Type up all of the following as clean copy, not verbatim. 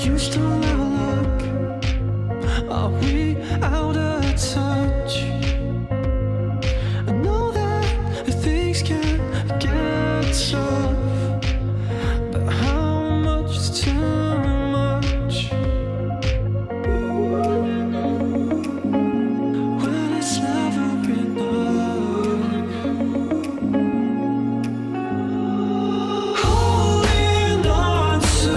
you still never look? Are we out of touch? I know that things can get tough, but how much is too much? When it's never enough. Holding on to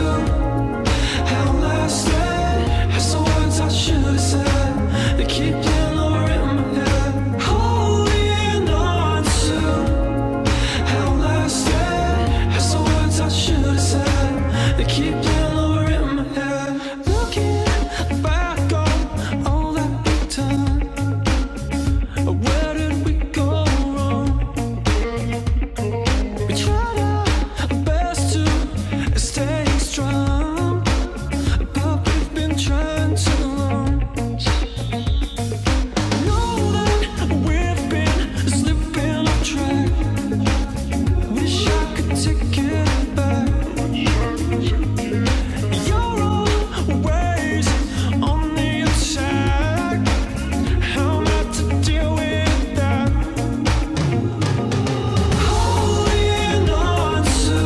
how last night has the words I should have said. They keep playing over in my head. Holding on to how last night has the words I should have said. They keep playing over in my head. Looking back on all that we've done, where did we go wrong? We tried our best to stay strong, but we've been trying too long. Know that we've been slipping off track. Wish I could take it back. You're always on the attack. How am I to deal with that? Holding on to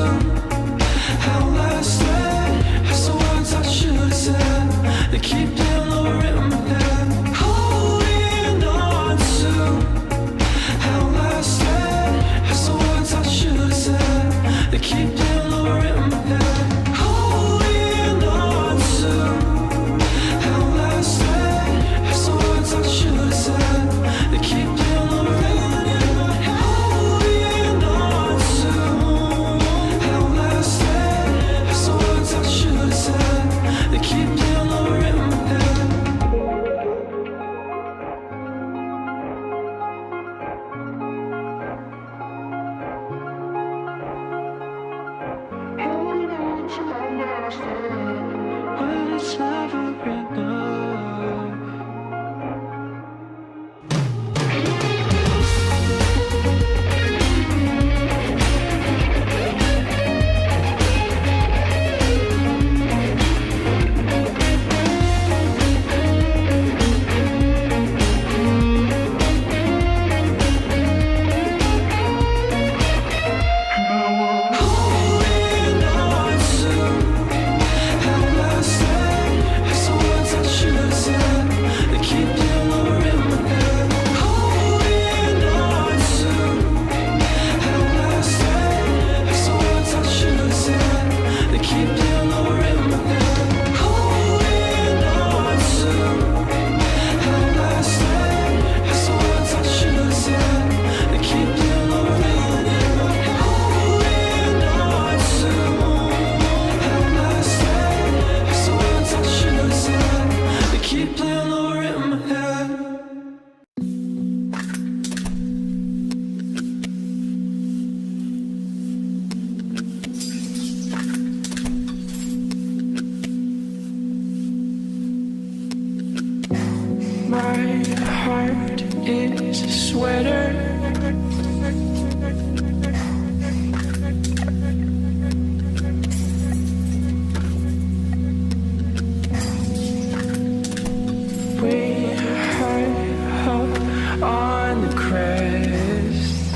how last night has the words I should have said. They keep playing over in my head. Holding on to how last night has the words I should have said. They keep playing over in my head. Holding on to how last night has the words I should have said. They keep playing over in my head. Holding on to how last night has the words I should have said. They keep playing over in my head. When it's never enough. Holding on to how last night has the words I should have said. They keep playing over in my head. Holding on to how last night has the words I should have said. They keep playing over in my head. Holding on to how last night has the words I should have said. They keep playing over in my head. Holding on to how last night has the words I should have said. They keep playing over in my head. My heart is a sweater. Way high up on the crest.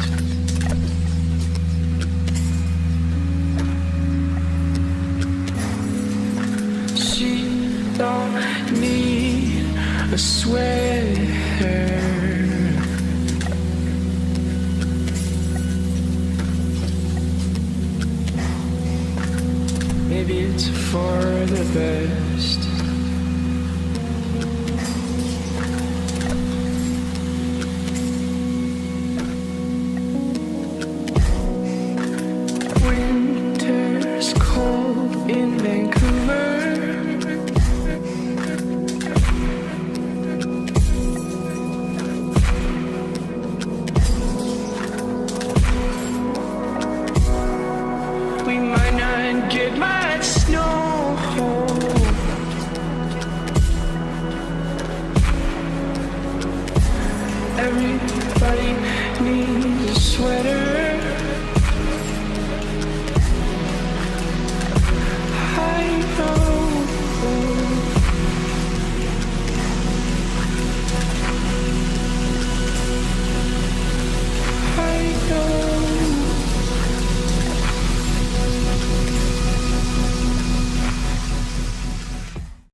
She don't need a sweater. Maybe it's for the best. Winter's cold in Vancouver. We might not get much snow. Everybody needs a sweater.